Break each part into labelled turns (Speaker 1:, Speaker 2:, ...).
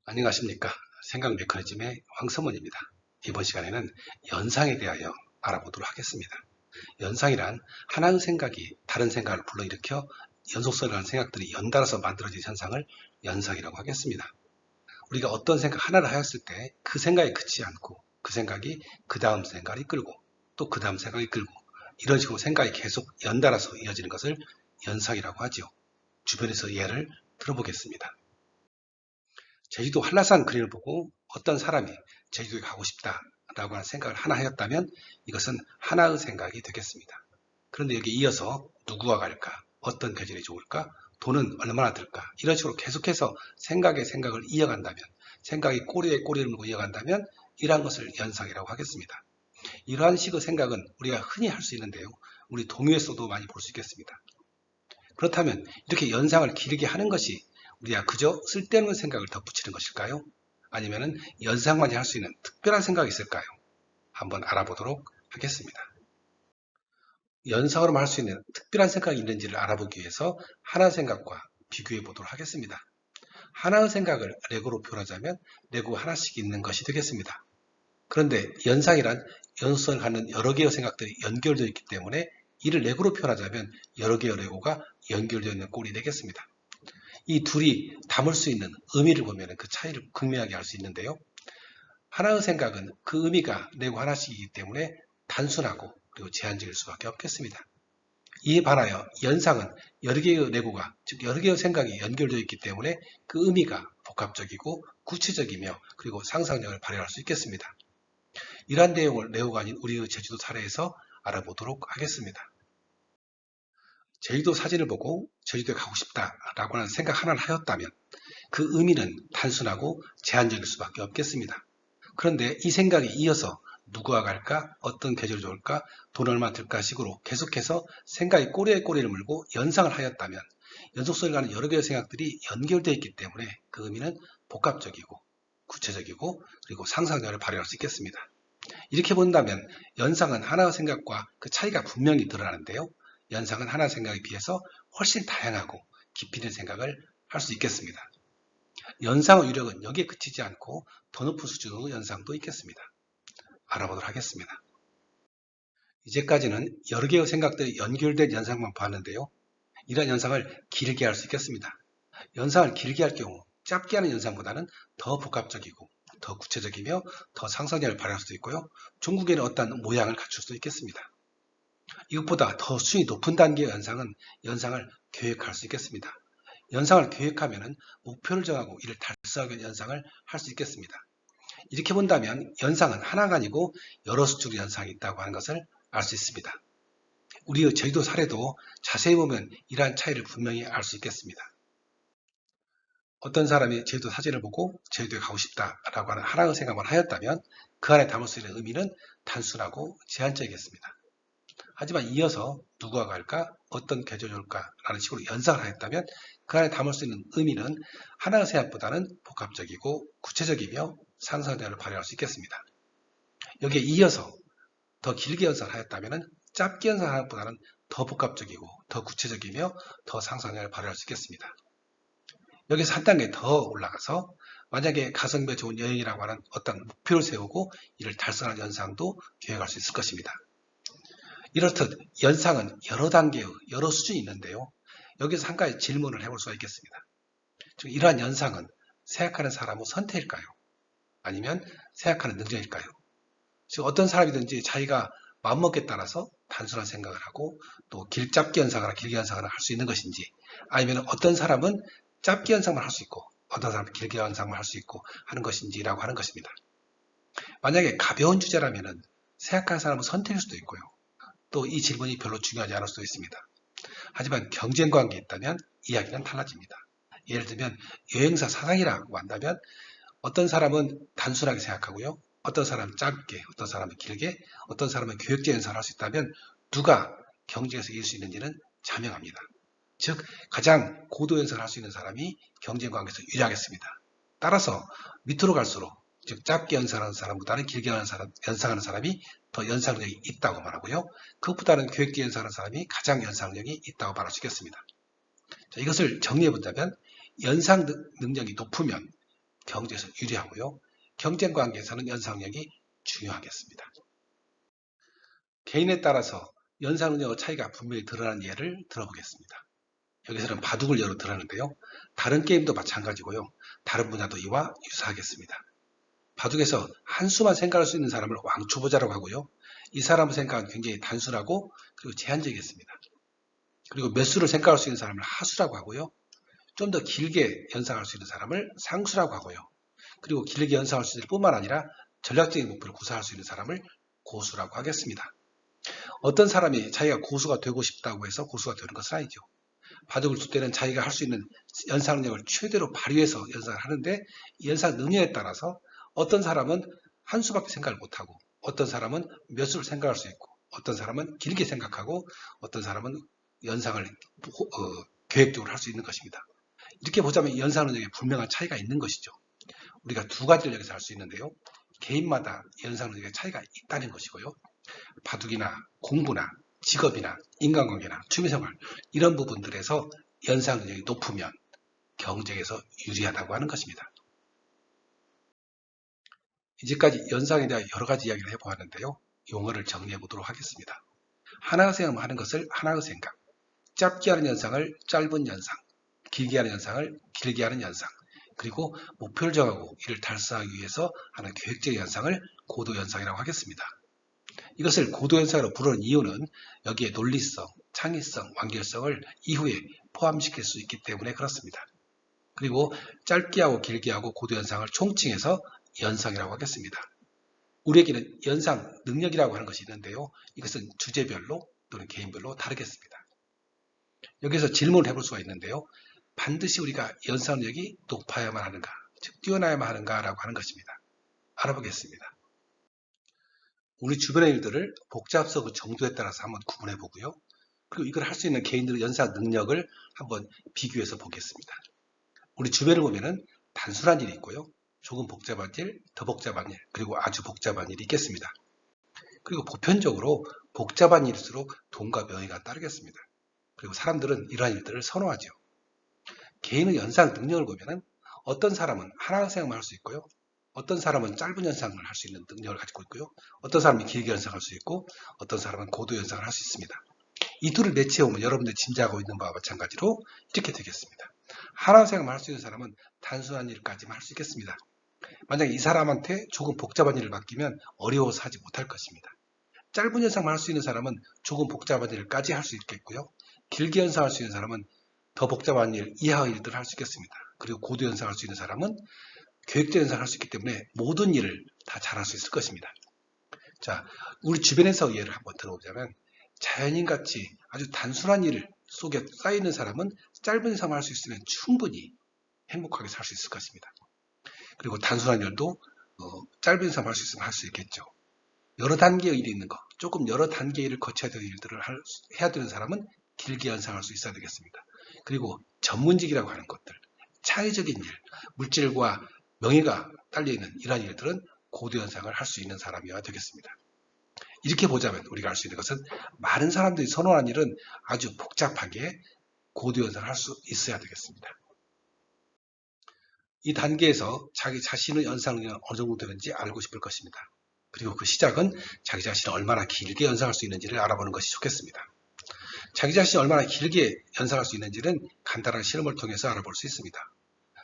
Speaker 1: 안녕하십니까. 생각 메커니즘의 황성원입니다. 이번 시간에는 연상에 대하여 알아보도록 하겠습니다. 연상이란 하나의 생각이 다른 생각을 불러일으켜 연속성을 가는 생각들이 연달아서 만들어진 현상을 연상이라고 하겠습니다. 우리가 어떤 생각 하나를 하였을 때 그 생각에 그치지 않고 그 생각이 그 다음 생각을 이끌고 또 그 다음 생각을 이끌고 이런 식으로 생각이 계속 연달아서 이어지는 것을 연상이라고 하죠. 주변에서 예를 들어보겠습니다. 제주도 한라산 그림을 보고 어떤 사람이 제주도에 가고 싶다라고 하는 생각을 하나 하였다면 이것은 하나의 생각이 되겠습니다. 그런데 여기 이어서 누구와 갈까? 어떤 계절이 좋을까? 돈은 얼마나 들까? 이런 식으로 계속해서 생각에 생각을 이어간다면, 생각이 꼬리에 꼬리를 물고 이어간다면 이러한 것을 연상이라고 하겠습니다. 이러한 식의 생각은 우리가 흔히 할 수 있는데요. 우리 동요에서도 많이 볼 수 있겠습니다. 그렇다면 이렇게 연상을 길게 하는 것이 우리가 그저 쓸데없는 생각을 덧붙이는 것일까요? 아니면 연상만이 할 수 있는 특별한 생각이 있을까요? 한번 알아보도록 하겠습니다. 연상으로만 할 수 있는 특별한 생각이 있는지를 알아보기 위해서 하나의 생각과 비교해 보도록 하겠습니다. 하나의 생각을 레고로 표현하자면 레고 하나씩 있는 것이 되겠습니다. 그런데 연상이란 연속성을 갖는 여러 개의 생각들이 연결되어 있기 때문에 이를 레고로 표현하자면 여러 개의 레고가 연결되어 있는 꼴이 되겠습니다. 이 둘이 담을 수 있는 의미를 보면 그 차이를 극명하게 알 수 있는데요. 하나의 생각은 그 의미가 레고 하나씩이기 때문에 단순하고 그리고 제한적일 수밖에 없겠습니다. 이에 반하여 연상은 여러 개의 레고가, 즉 여러 개의 생각이 연결되어 있기 때문에 그 의미가 복합적이고 구체적이며 그리고 상상력을 발휘할 수 있겠습니다. 이러한 내용을 레고가 아닌 우리의 제주도 사례에서 알아보도록 하겠습니다. 제주도 사진을 보고 제주도에 가고 싶다라고 하는 생각 하나를 하였다면 그 의미는 단순하고 제한적일 수밖에 없겠습니다. 그런데 이 생각이 이어서 누구와 갈까? 어떤 계절이 좋을까? 돈 얼마 들까? 식으로 계속해서 생각이 꼬리에 꼬리를 물고 연상을 하였다면 연속성을 가는 여러 개의 생각들이 연결되어 있기 때문에 그 의미는 복합적이고 구체적이고 그리고 상상력을 발휘할 수 있겠습니다. 이렇게 본다면 연상은 하나의 생각과 그 차이가 분명히 드러나는데요. 연상은 하나의 생각에 비해서 훨씬 다양하고 깊이 있는 생각을 할 수 있겠습니다. 연상의 유력은 여기에 그치지 않고 더 높은 수준의 연상도 있겠습니다. 알아보도록 하겠습니다. 이제까지는 여러 개의 생각들이 연결된 연상만 봤는데요. 이러한 연상을 길게 할 수 있겠습니다. 연상을 길게 할 경우 짧게 하는 연상보다는 더 복합적이고 더 구체적이며 더 상상력을 발휘할 수도 있고요. 종국에는 어떤 모양을 갖출 수도 있겠습니다. 이것보다 더 수준이 높은 단계의 연상을 계획할 수 있겠습니다. 연상을 계획하면 목표를 정하고 이를 달성하기 위한 연상을 할 수 있겠습니다. 이렇게 본다면 연상은 하나가 아니고 여러 수준의 연상이 있다고 하는 것을 알 수 있습니다. 우리의 제주도 사례도 자세히 보면 이러한 차이를 분명히 알 수 있겠습니다. 어떤 사람이 제주도 사진을 보고 제주도에 가고 싶다라고 하는 하나의 생각만 하였다면 그 안에 담을 수 있는 의미는 단순하고 제한적이겠습니다. 하지만 이어서 누구와 갈까? 어떤 계절이 올까? 라는 식으로 연상을 하였다면 그 안에 담을 수 있는 의미는 하나의 생각보다는 복합적이고 구체적이며 상상력을 발휘할 수 있겠습니다. 여기에 이어서 더 길게 연상을 하였다면 짧게 연상하는 것보다는 더 복합적이고 더 구체적이며 더 상상력을 발휘할 수 있겠습니다. 여기서 한 단계 더 올라가서 만약에 가성비 좋은 여행이라고 하는 어떤 목표를 세우고 이를 달성하는 연상도 계획할 수 있을 것입니다. 이렇듯 연상은 여러 단계의 여러 수준이 있는데요. 여기서 한 가지 질문을 해볼 수가 있겠습니다. 즉 이러한 연상은 생각하는 사람의 선택일까요? 아니면 생각하는 능력일까요? 즉 어떤 사람이든지 자기가 마음먹기에 따라서 단순한 생각을 하고 또 짧게 연상하거나 길게 연상을 할 수 있는 것인지 아니면 어떤 사람은 짧게 연상만 할 수 있고 어떤 사람은 길게 연상만 할 수 있고 하는 것인지라고 하는 것입니다. 만약에 가벼운 주제라면 생각하는 사람은 선택일 수도 있고요. 또 이 질문이 별로 중요하지 않을 수도 있습니다. 하지만 경쟁관계에 있다면 이야기는 달라집니다. 예를 들면 여행사 사장이라고 한다면 어떤 사람은 단순하게 생각하고요. 어떤 사람은 짧게, 어떤 사람은 길게, 어떤 사람은 계획적 연상을 할 수 있다면 누가 경쟁에서 이길 수 있는지는 자명합니다. 즉 가장 고도 연상을 할 수 있는 사람이 경쟁 관계에서 유리하겠습니다. 따라서 밑으로 갈수록 즉 짧게 연상하는 사람보다는 길게 연상하는 사람이 더 연상력이 있다고 말하고요. 그것보다는 계획적 연상하는 사람이 가장 연상력이 있다고 말할 수 있겠습니다. 자, 이것을 정리해 본다면 연상 능력이 높으면 경제에서 유리하고요. 경쟁 관계에서는 연상능력이 중요하겠습니다. 개인에 따라서 연상능력의 차이가 분명히 드러나는 예를 들어보겠습니다. 여기서는 바둑을 예로 들었는데요. 다른 게임도 마찬가지고요. 다른 분야도 이와 유사하겠습니다. 바둑에서 한 수만 생각할 수 있는 사람을 왕초보자라고 하고요. 이 사람의 생각은 굉장히 단순하고 그리고 제한적이겠습니다. 그리고 몇 수를 생각할 수 있는 사람을 하수라고 하고요. 좀 더 길게 연상할 수 있는 사람을 상수라고 하고요. 그리고 길게 연상할 수 있을 뿐만 아니라 전략적인 목표를 구사할 수 있는 사람을 고수라고 하겠습니다. 어떤 사람이 자기가 고수가 되고 싶다고 해서 고수가 되는 것은 아니죠. 바둑을 둘 때는 자기가 할 수 있는 연상 능력을 최대로 발휘해서 연상을 하는데 이 연상 능력에 따라서 어떤 사람은 한 수밖에 생각을 못하고 어떤 사람은 몇 수를 생각할 수 있고 어떤 사람은 길게 생각하고 어떤 사람은 연상을 계획적으로 할 수 있는 것입니다. 이렇게 보자면 연상 능력에 분명한 차이가 있는 것이죠. 우리가 두 가지를 여기서 할 수 있는데요. 개인마다 연상 능력의 차이가 있다는 것이고요. 바둑이나 공부나 직업이나 인간관계나 취미생활 이런 부분들에서 연상 능력이 높으면 경쟁에서 유리하다고 하는 것입니다. 이제까지 연상에 대한 여러 가지 이야기를 해보았는데요. 용어를 정리해 보도록 하겠습니다. 하나의 생각을 하는 것을 하나의 생각, 짧게 하는 연상을 짧은 연상, 길게 하는 연상을 길게 하는 연상, 그리고 목표를 정하고 이를 달성하기 위해서 하는 계획적인 연상을 고도연상이라고 하겠습니다. 이것을 고도연상으로 부르는 이유는 여기에 논리성, 창의성, 완결성을 이후에 포함시킬 수 있기 때문에 그렇습니다. 그리고 짧게 하고 길게 하고 고도연상을 총칭해서 연상이라고 하겠습니다. 우리에게는 연상 능력이라고 하는 것이 있는데요. 이것은 주제별로 또는 개인별로 다르겠습니다. 여기서 질문을 해볼 수가 있는데요. 반드시 우리가 연상 능력이 높아야만 하는가, 즉 뛰어나야만 하는가라고 하는 것입니다. 알아보겠습니다. 우리 주변의 일들을 복잡성 그 정도에 따라서 한번 구분해 보고요. 그리고 이걸 할 수 있는 개인들의 연상 능력을 한번 비교해서 보겠습니다. 우리 주변을 보면은 단순한 일이 있고요. 조금 복잡한 일, 더 복잡한 일, 그리고 아주 복잡한 일이 있겠습니다. 그리고 보편적으로 복잡한 일일수록 돈과 명예가 따르겠습니다. 그리고 사람들은 이러한 일들을 선호하죠. 개인의 연상 능력을 보면은 어떤 사람은 하나의 생각만 할 수 있고요. 어떤 사람은 짧은 연상을 할 수 있는 능력을 가지고 있고요. 어떤 사람이 길게 연상할 수 있고 어떤 사람은 고도 연상을 할 수 있습니다. 이 둘을 매치해보면 여러분들이 짐작하고 있는 바와 마찬가지로 이렇게 되겠습니다. 하나의 생각만 할 수 있는 사람은 단순한 일까지만 할 수 있겠습니다. 만약에 이 사람한테 조금 복잡한 일을 맡기면 어려워서 하지 못할 것입니다. 짧은 연상만 할 수 있는 사람은 조금 복잡한 일까지 할 수 있겠고요. 길게 연상할 수 있는 사람은 더 복잡한 일 이하의 일들을 할 수 있겠습니다. 그리고 고도 연상할 수 있는 사람은 계획적 연상을 할 수 있기 때문에 모든 일을 다 잘할 수 있을 것입니다. 자, 우리 주변에서 예를 한번 들어보자면 자연인같이 아주 단순한 일 속에 쌓여있는 사람은 짧은 연상을 할 수 있으면 충분히 행복하게 살 수 있을 것입니다. 그리고 단순한 일도 짧은 연상을 할 수 있으면 할 수 있겠죠. 여러 단계의 일이 있는 것, 조금 여러 단계의 일을 거쳐야 되는 일들을 해야 되는 사람은 길게 연상할 수 있어야 되겠습니다. 그리고 전문직이라고 하는 것들, 차이적인 일, 물질과 명예가 딸려있는 이러한 일들은 고도 연상을 할 수 있는 사람이어야 되겠습니다. 이렇게 보자면 우리가 알 수 있는 것은 많은 사람들이 선호하는 일은 아주 복잡하게 고도 연상을 할 수 있어야 되겠습니다. 이 단계에서 자기 자신의 연상 능력이 어느 정도 되는지 알고 싶을 것입니다. 그리고 그 시작은 자기 자신을 얼마나 길게 연상할 수 있는지를 알아보는 것이 좋겠습니다. 자기 자신이 얼마나 길게 연상할 수 있는지는 간단한 실험을 통해서 알아볼 수 있습니다.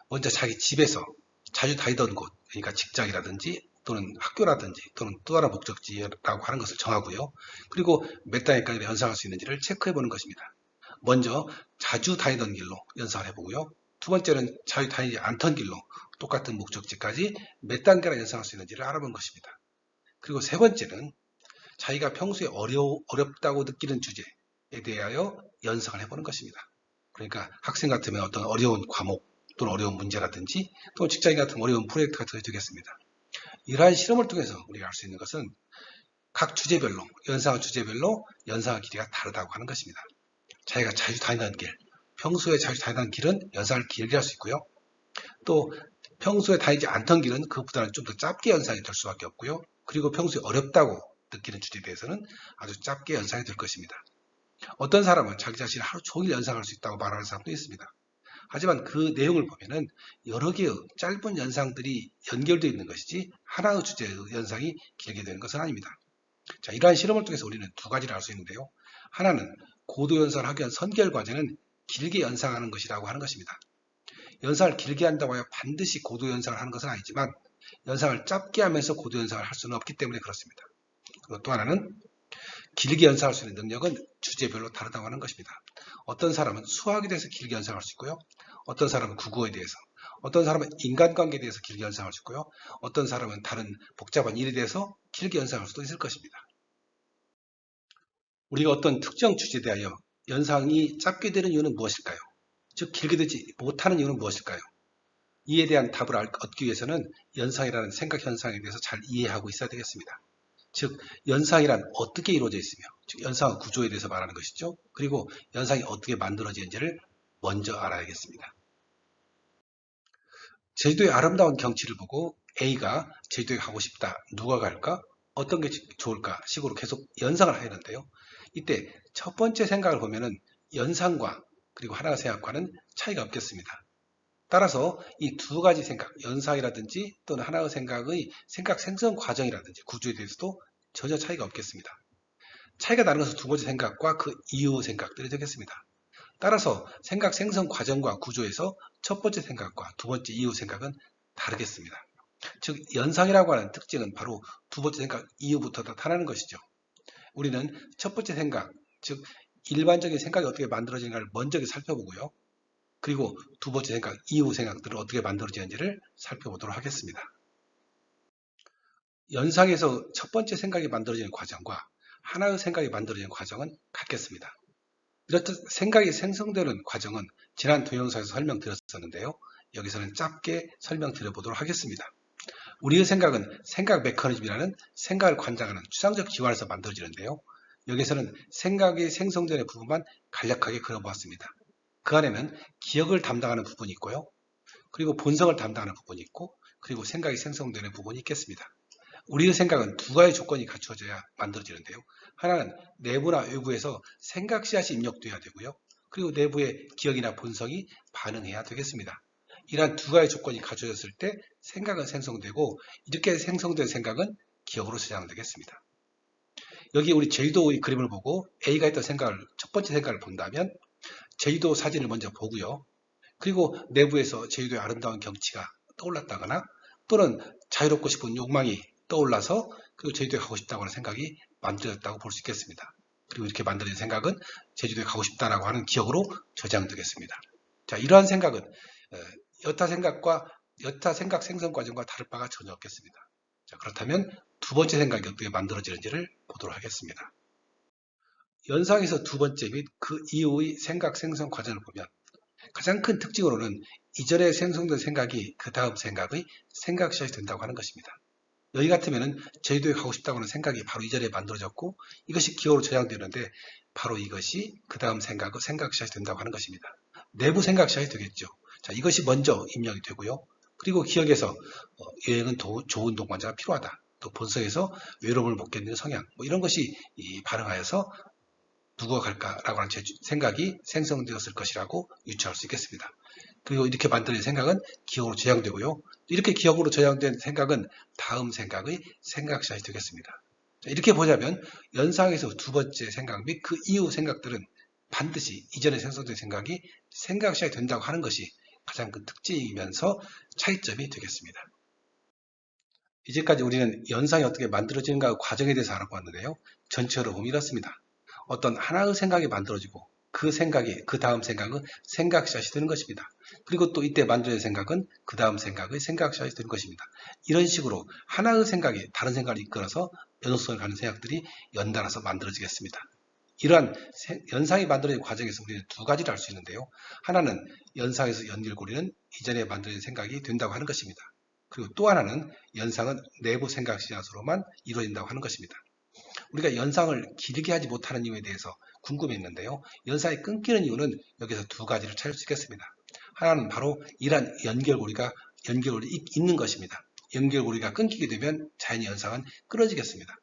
Speaker 1: 먼저 자기 집에서 자주 다니던 곳, 그러니까 직장이라든지 또는 학교라든지 또는 또 다른 목적지라고 하는 것을 정하고요. 그리고 몇 단위까지 연상할 수 있는지를 체크해 보는 것입니다. 먼저 자주 다니던 길로 연상을 해보고요. 두 번째는 자주 다니지 않던 길로 똑같은 목적지까지 몇 단계나 연상할 수 있는지를 알아본 것입니다. 그리고 세 번째는 자기가 평소에 어렵다고 느끼는 주제에 대하여 연상을 해보는 것입니다. 그러니까 학생 같으면 어떤 어려운 과목 또는 어려운 문제라든지 또는 직장인 같은 어려운 프로젝트 같은 것이 되겠습니다. 이러한 실험을 통해서 우리가 알 수 있는 것은 각 주제별로, 연상의 주제별로 연상의 길이가 다르다고 하는 것입니다. 자기가 자주 다니는 길, 평소에 자주 다니는 길은 연상을 길게 할 수 있고요. 또 평소에 다니지 않던 길은 그것보다는 좀 더 짧게 연상이 될 수밖에 없고요. 그리고 평소에 어렵다고 느끼는 주제에 대해서는 아주 짧게 연상이 될 것입니다. 어떤 사람은 자기 자신을 하루 종일 연상할 수 있다고 말하는 사람도 있습니다. 하지만 그 내용을 보면은 여러 개의 짧은 연상들이 연결되어 있는 것이지 하나의 주제의 연상이 길게 되는 것은 아닙니다. 자, 이러한 실험을 통해서 우리는 두 가지를 알 수 있는데요. 하나는 고도 연상을 하기 위한 선결 과정은 길게 연상하는 것이라고 하는 것입니다. 연상을 길게 한다고 하여 반드시 고도 연상을 하는 것은 아니지만 연상을 짧게 하면서 고도 연상을 할 수는 없기 때문에 그렇습니다. 그리고 또 하나는 길게 연상할 수 있는 능력은 주제별로 다르다고 하는 것입니다. 어떤 사람은 수학에 대해서 길게 연상할 수 있고요. 어떤 사람은 국어에 대해서, 어떤 사람은 인간관계에 대해서 길게 연상할 수 있고요. 어떤 사람은 다른 복잡한 일에 대해서 길게 연상할 수도 있을 것입니다. 우리가 어떤 특정 주제에 대하여 연상이 짧게 되는 이유는 무엇일까요? 즉 길게 되지 못하는 이유는 무엇일까요? 이에 대한 답을 얻기 위해서는 연상이라는 생각 현상에 대해서 잘 이해하고 있어야 되겠습니다. 즉 연상이란 어떻게 이루어져 있으며, 즉 연상 구조에 대해서 말하는 것이죠. 그리고 연상이 어떻게 만들어지는지를 먼저 알아야겠습니다. 제주도의 아름다운 경치를 보고 A가 제주도에 가고 싶다. 누가 갈까? 어떤 게 좋을까? 식으로 계속 연상을 하는데요. 이때 첫 번째 생각을 보면은 연상과 그리고 하나의 생각과는 차이가 없겠습니다. 따라서 이 두 가지 생각, 연상이라든지 또는 하나의 생각의 생각 생성 과정이라든지 구조에 대해서도 전혀 차이가 없겠습니다. 차이가 나는 것은 두 번째 생각과 그 이후 생각들이 되겠습니다. 따라서 생각 생성 과정과 구조에서 첫 번째 생각과 두 번째 이후 생각은 다르겠습니다. 즉 연상이라고 하는 특징은 바로 두 번째 생각 이후부터 나타나는 것이죠. 우리는 첫 번째 생각, 즉 일반적인 생각이 어떻게 만들어지는가를 먼저 살펴보고요. 그리고 두 번째 생각, 이후 생각들을 어떻게 만들어지는지를 살펴보도록 하겠습니다. 연상에서 첫 번째 생각이 만들어지는 과정과 하나의 생각이 만들어지는 과정은 같겠습니다. 이렇듯 생각이 생성되는 과정은 지난 동영상에서 설명드렸었는데요. 여기서는 짧게 설명드려보도록 하겠습니다. 우리의 생각은 생각 메커니즘이라는 생각을 관장하는 추상적 기관에서 만들어지는데요. 여기서는 생각이 생성되는 부분만 간략하게 그려보았습니다. 그 안에는 기억을 담당하는 부분이 있고요. 그리고 본성을 담당하는 부분이 있고, 그리고 생각이 생성되는 부분이 있겠습니다. 우리의 생각은 두 가지 조건이 갖추어져야 만들어지는데요. 하나는 내부나 외부에서 생각 씨앗이 입력돼야 되고요. 그리고 내부의 기억이나 본성이 반응해야 되겠습니다. 이러한 두 가지 조건이 갖춰졌을 때 생각은 생성되고, 이렇게 생성된 생각은 기억으로 저장되겠습니다. 여기 우리 제주도의 그림을 보고 A가 했던 생각을, 첫 번째 생각을 본다면 제주도 사진을 먼저 보고요. 그리고 내부에서 제주도의 아름다운 경치가 떠올랐다거나 또는 자유롭고 싶은 욕망이 떠올라서 그리고 제주도에 가고 싶다고 하는 생각이 만들어졌다고 볼 수 있겠습니다. 그리고 이렇게 만들어진 생각은 제주도에 가고 싶다라고 하는 기억으로 저장되겠습니다. 자, 이러한 생각은 여타 생각 생성 과정과 다를 바가 전혀 없겠습니다. 자, 그렇다면 두 번째 생각이 어떻게 만들어지는지를 보도록 하겠습니다. 연상에서 두 번째 및 그 이후의 생각 생성 과정을 보면 가장 큰 특징으로는 이전에 생성된 생각이 그 다음 생각의 생각 씨앗이 된다고 하는 것입니다. 여기 같으면 제주도에 가고 싶다고 하는 생각이 바로 이전에 만들어졌고 이것이 기억으로 저장되는데 바로 이것이 그 다음 생각의 생각 씨앗이 된다고 하는 것입니다. 내부 생각 씨앗이 되겠죠. 자, 이것이 먼저 입력이 되고요. 그리고 기억에서 여행은 좋은 동반자가 필요하다. 또 본성에서 외로움을 못 견디는 성향, 이런 것이 반응하여서 누가 갈까라고 하는 생각이 생성되었을 것이라고 유추할 수 있겠습니다. 그리고 이렇게 만들어진 생각은 기억으로 저장되고요. 이렇게 기억으로 저장된 생각은 다음 생각의 생각 씨앗이 되겠습니다. 이렇게 보자면 연상에서 두 번째 생각 및 그 이후 생각들은 반드시 이전에 생성된 생각이 생각 씨앗이 된다고 하는 것이 가장 큰 특징이면서 차이점이 되겠습니다. 이제까지 우리는 연상이 어떻게 만들어지는가 과정에 대해서 알아보았는데요. 전체로 보면 이렇습니다. 어떤 하나의 생각이 만들어지고 그 생각이 그 다음 생각은 생각 씨앗이 되는 것입니다. 그리고 또 이때 만들어진 생각은 그 다음 생각의 생각 씨앗이 되는 것입니다. 이런 식으로 하나의 생각이 다른 생각을 이끌어서 연속성을 가는 생각들이 연달아서 만들어지겠습니다. 이러한 연상이 만들어진 과정에서 우리는 두 가지를 알 수 있는데요. 하나는 연상에서 연결고리는 이전에 만들어진 생각이 된다고 하는 것입니다. 그리고 또 하나는 연상은 내부 생각 씨앗으로만 이루어진다고 하는 것입니다. 우리가 연상을 길게 하지 못하는 이유에 대해서 궁금했는데요. 연상이 끊기는 이유는 여기서 두 가지를 찾을 수 있겠습니다. 하나는 바로 이러한 연결고리가 있는 것입니다. 연결고리가 끊기게 되면 자연히 연상은 끊어지겠습니다.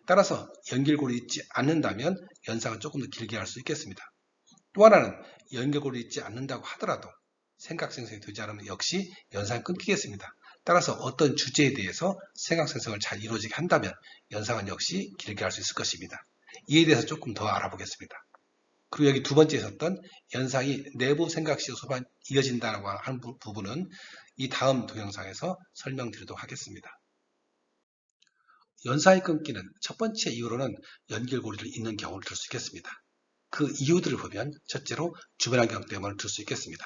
Speaker 1: 따라서 연결고리 있지 않는다면 연상은 조금 더 길게 할 수 있겠습니다. 또 하나는 연결고리 있지 않는다고 하더라도 생각 생성이 되지 않으면 역시 연상이 끊기겠습니다. 따라서 어떤 주제에 대해서 생각 생성을 잘 이루어지게 한다면 연상은 역시 길게 할 수 있을 것입니다. 이에 대해서 조금 더 알아보겠습니다. 그리고 여기 두 번째 있었던 연상이 내부 생각 시효소만 이어진다고 하는 부분은 이 다음 동영상에서 설명드리도록 하겠습니다. 연상이 끊기는 첫 번째 이유로는 연결고리를 잇는 경우를 들 수 있겠습니다. 그 이유들을 보면 첫째로 주변 환경 때문에 들 수 있겠습니다.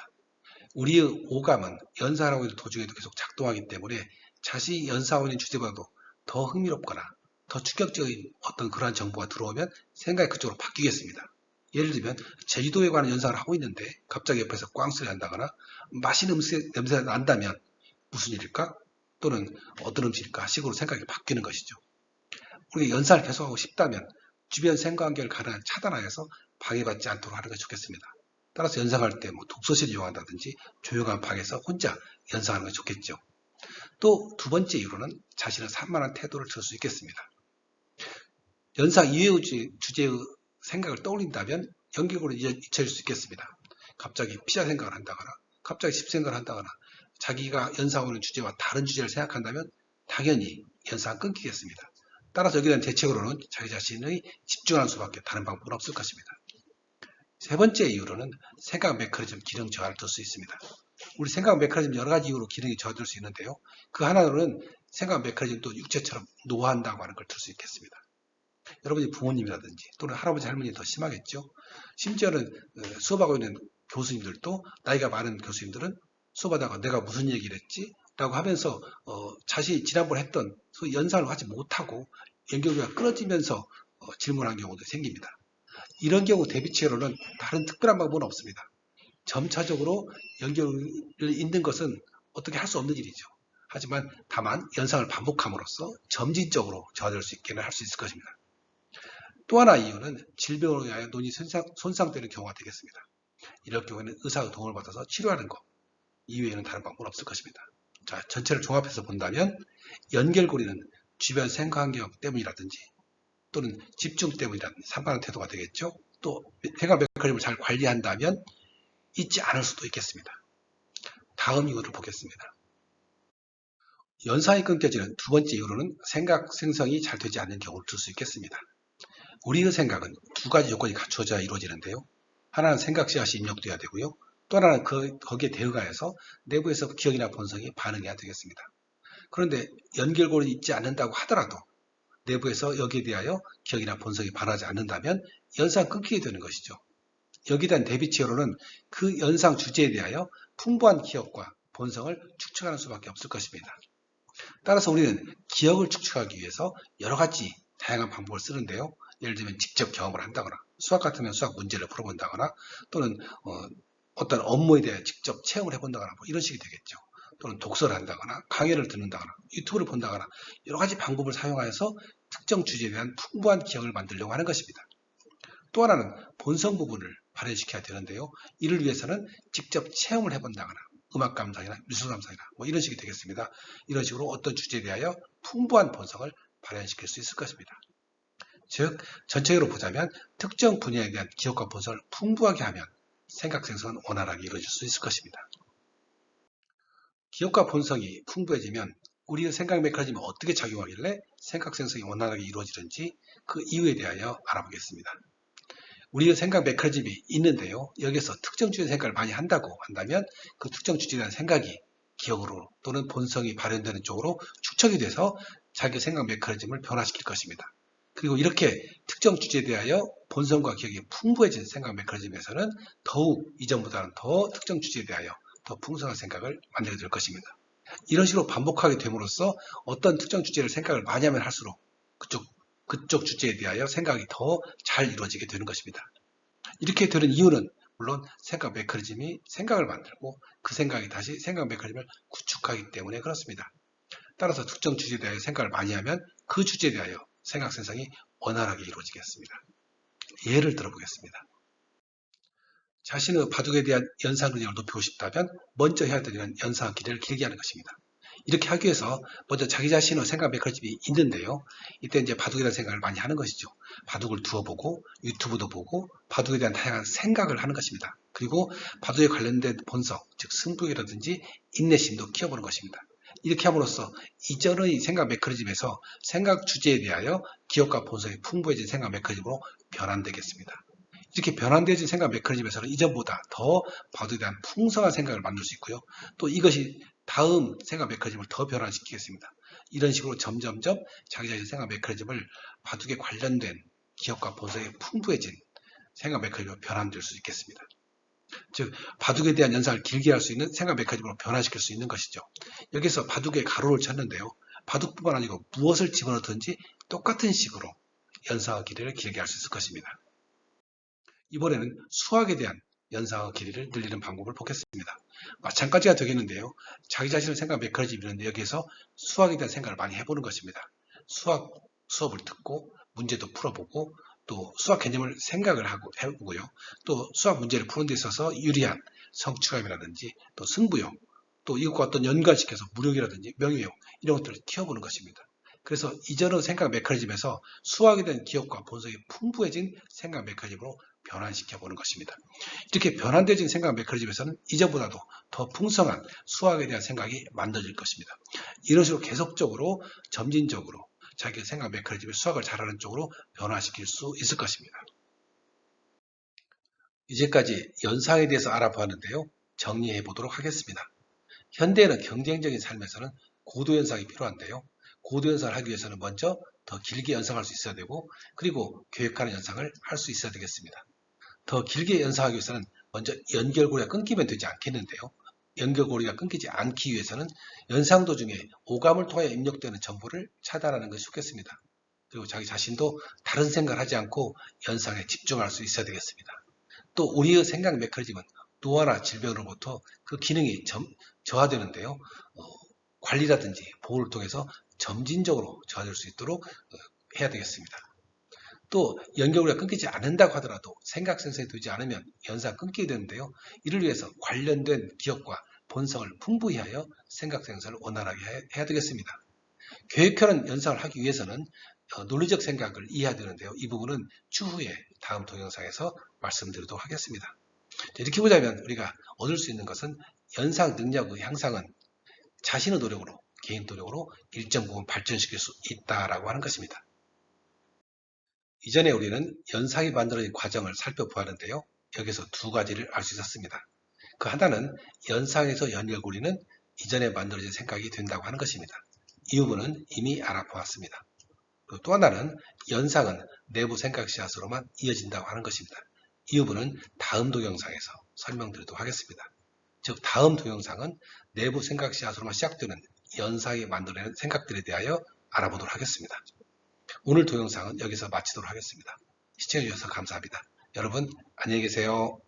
Speaker 1: 우리의 오감은 연상하고 있는 도중에도 계속 작동하기 때문에 자신이 연상하고 있는 주제보다도 더 흥미롭거나 더 충격적인 어떤 그러한 정보가 들어오면 생각이 그쪽으로 바뀌겠습니다. 예를 들면 제주도에 관한 연상을 하고 있는데 갑자기 옆에서 꽝소리 난다거나 맛있는 냄새가 난다면 무슨 일일까? 또는 어떤 음식일까? 식으로 생각이 바뀌는 것이죠. 우리가 연상을 계속하고 싶다면 주변 생각 환경을 가능한 차단하여서 방해받지 않도록 하는 것이 좋겠습니다. 따라서 연상할 때 독서실을 이용한다든지 조용한 방에서 혼자 연상하는 것이 좋겠죠. 또 두 번째 이유로는 자신의 산만한 태도를 들 수 있겠습니다. 연상 이외의 주제의 생각을 떠올린다면 연결고리 잊혀질 수 있겠습니다. 갑자기 피자 생각을 한다거나 갑자기 집 생각을 한다거나 자기가 연상하는 주제와 다른 주제를 생각한다면 당연히 연상 끊기겠습니다. 따라서 여기에 대한 대책으로는 자기 자신의 집중하는 수밖에 다른 방법은 없을 것입니다. 세 번째 이유로는 생각 메커니즘 기능 저하를 들 수 있습니다. 우리 생각 메커니즘 여러 가지 이유로 기능이 저하될 수 있는데요. 그 하나로는 생각 메커니즘도 육체처럼 노화한다고 하는 걸 들 수 있겠습니다. 여러분이 부모님이라든지 또는 할아버지 할머니 더 심하겠죠. 심지어는 수업하고 있는 교수님들도 나이가 많은 교수님들은 수업하다가 내가 무슨 얘기를 했지? 라고 하면서 자신이 지난번에 했던 소위 연상을 하지 못하고 연결고리가 끊어지면서 질문한 경우도 생깁니다. 이런 경우 대비치료로는 다른 특별한 방법은 없습니다. 점차적으로 연결을 잇는 것은 어떻게 할 수 없는 일이죠. 하지만 다만 연상을 반복함으로써 점진적으로 저하될 수 있게는 할 수 있을 것입니다. 또 하나 이유는 질병으로 인하여 눈이 손상되는 경우가 되겠습니다. 이럴 경우에는 의사의 도움을 받아서 치료하는 것 이외에는 다른 방법은 없을 것입니다. 자, 전체를 종합해서 본다면 연결고리는 주변 생각 환경 때문이라든지 또는 집중 때문이라든지 산만한 태도가 되겠죠. 또 생각 메커니즘을 잘 관리한다면 잊지 않을 수도 있겠습니다. 다음 이유를 보겠습니다. 연상이 끊겨지는 두 번째 이유로는 생각 생성이 잘 되지 않는 경우를 들 수 있겠습니다. 우리의 생각은 두 가지 요건이 갖춰져야 이루어지는데요. 하나는 생각 씨앗이 입력돼야 되고요. 또 하나는 거기에 대응하여서 내부에서 기억이나 본성이 반응해야 되겠습니다. 그런데 연결고리 있지 않는다고 하더라도 내부에서 여기에 대하여 기억이나 본성이 반하지 않는다면 연상 끊기게 되는 것이죠. 여기에 대한 대비치료로는 그 연상 주제에 대하여 풍부한 기억과 본성을 축적하는 수밖에 없을 것입니다. 따라서 우리는 기억을 축적하기 위해서 여러 가지 다양한 방법을 쓰는데요. 예를 들면 직접 경험을 한다거나 수학 같으면 수학 문제를 풀어본다거나 또는 어떤 업무에 대해 직접 체험을 해본다거나 이런 식이 되겠죠. 또는 독서를 한다거나 강의를 듣는다거나 유튜브를 본다거나 여러 가지 방법을 사용하여서 특정 주제에 대한 풍부한 기억을 만들려고 하는 것입니다. 또 하나는 본성 부분을 발현시켜야 되는데요. 이를 위해서는 직접 체험을 해본다거나 음악 감상이나 미술 감상이나 이런 식이 되겠습니다. 이런 식으로 어떤 주제에 대하여 풍부한 본성을 발현시킬 수 있을 것입니다. 즉 전체적으로 보자면 특정 분야에 대한 기억과 본성을 풍부하게 하면 생각 생성은 원활하게 이루어질 수 있을 것입니다. 기억과 본성이 풍부해지면 우리의 생각 메커니즘이 어떻게 작용하길래 생각 생성이 원활하게 이루어지는지 그 이유에 대하여 알아보겠습니다. 우리의 생각 메커니즘이 있는데요. 여기서 특정 주제의 생각을 많이 한다고 한다면 그 특정 주제에 대한 생각이 기억으로 또는 본성이 발현되는 쪽으로 축적이 돼서 자기 생각 메커니즘을 변화시킬 것입니다. 그리고 이렇게 특정 주제에 대하여 본성과 기억이 풍부해진 생각 메커니즘에서는 더욱 이전보다는 더 특정 주제에 대하여 더 풍성한 생각을 만들게 될 것입니다. 이런 식으로 반복하게 됨으로써 어떤 특정 주제를 생각을 많이 하면 할수록 그쪽 주제에 대하여 생각이 더 잘 이루어지게 되는 것입니다. 이렇게 되는 이유는 물론 생각 메커니즘이 생각을 만들고 그 생각이 다시 생각 메커니즘을 구축하기 때문에 그렇습니다. 따라서 특정 주제에 대하여 생각을 많이 하면 그 주제에 대하여 생각 생성이 원활하게 이루어지겠습니다. 예를 들어보겠습니다. 자신의 바둑에 대한 연상 능력을 높이고 싶다면 먼저 해야 되는 연상 기대를 길게 하는 것입니다. 이렇게 하기 위해서 먼저 자기 자신의 생각 메커니즘이 있는데요. 이때 이제 바둑이라는 생각을 많이 하는 것이죠. 바둑을 두어보고 유튜브도 보고 바둑에 대한 다양한 생각을 하는 것입니다. 그리고 바둑에 관련된 본성, 즉 승부욕이라든지 인내심도 키워보는 것입니다. 이렇게 함으로써 이전의 생각 메커니즘에서 생각 주제에 대하여 기억과 본성이 풍부해진 생각 메커니즘으로 변환되겠습니다. 이렇게 변환되어진 생각 메커니즘에서는 이전보다 더 바둑에 대한 풍성한 생각을 만들 수 있고요. 또 이것이 다음 생각 메커니즘을 더 변환시키겠습니다. 이런 식으로 점점점 자기 자신의 생각 메커니즘을 바둑에 관련된 기억과 본성이 풍부해진 생각 메커니즘으로 변환될 수 있겠습니다. 즉 바둑에 대한 연상을 길게 할 수 있는 생각 메커니즘으로 변화시킬 수 있는 것이죠. 여기서 바둑에 가로를 쳤는데요. 바둑뿐만 아니고 무엇을 집어넣든지 똑같은 식으로 연상의 길이를 길게 할 수 있을 것입니다. 이번에는 수학에 대한 연상의 길이를 늘리는 방법을 보겠습니다. 마찬가지가 되겠는데요. 자기 자신의 생각 메커니즘이 있는데 여기에서 수학에 대한 생각을 많이 해보는 것입니다. 수업을 듣고 문제도 풀어보고 또 수학 개념을 생각을 하고 해보고요. 또 수학 문제를 푸는 데 있어서 유리한 성취감이라든지 또 승부욕, 또 이것과 어떤 연관시켜서 무력이라든지 명예욕 이런 것들을 키워보는 것입니다. 그래서 이전의 생각 메커니즘에서 수학에 대한 기억과 본성이 풍부해진 생각 메커니즘으로 변환시켜 보는 것입니다. 이렇게 변환되어진 생각 메커니즘에서는 이전보다도 더 풍성한 수학에 대한 생각이 만들어질 것입니다. 이런 식으로 계속적으로 점진적으로 자기의 생각 메커니즘을 수학을 잘하는 쪽으로 변화시킬 수 있을 것입니다. 이제까지 연상에 대해서 알아보았는데요. 정리해 보도록 하겠습니다. 현대에는 경쟁적인 삶에서는 고도 연상이 필요한데요. 고도 연상을 하기 위해서는 먼저 더 길게 연상할 수 있어야 되고 그리고 계획하는 연상을 할 수 있어야 되겠습니다. 더 길게 연상하기 위해서는 먼저 연결고리가 끊기면 되지 않겠는데요. 연결고리가 끊기지 않기 위해서는 연상 도중에 오감을 통해 입력되는 정보를 차단하는 것이 좋겠습니다. 그리고 자기 자신도 다른 생각을 하지 않고 연상에 집중할 수 있어야 되겠습니다. 또 우리의 생각 메커니즘은 노화나 질병으로부터 그 기능이 저하되는데요. 관리라든지 보호를 통해서 점진적으로 저하될 수 있도록 해야 되겠습니다. 또 연결고리가 끊기지 않는다고 하더라도 생각 생성이 되지 않으면 연상 끊기게 되는데요. 이를 위해서 관련된 기억과 본성을 풍부히 하여 생각 생성을 원활하게 해야 되겠습니다. 계획하는 연상을 하기 위해서는 논리적 생각을 이해해야 되는데요. 이 부분은 추후에 다음 동영상에서 말씀드리도록 하겠습니다. 이렇게 보자면 우리가 얻을 수 있는 것은 연상 능력의 향상은 자신의 노력으로, 개인 노력으로 일정 부분 발전시킬 수 있다라고 하는 것입니다. 이전에 우리는 연상이 만들어진 과정을 살펴보았는데요. 여기서 두 가지를 알 수 있었습니다. 그 하나는 연상에서 연결고리는 이전에 만들어진 생각이 된다고 하는 것입니다. 이 부분은 이미 알아보았습니다. 또 하나는 연상은 내부 생각 씨앗으로만 이어진다고 하는 것입니다. 이 부분은 다음 동영상에서 설명드리도록 하겠습니다. 즉 다음 동영상은 내부 생각 씨앗으로만 시작되는 연상이 만들어내는 생각들에 대하여 알아보도록 하겠습니다. 오늘 동영상은 여기서 마치도록 하겠습니다. 시청해주셔서 감사합니다. 여러분 안녕히 계세요.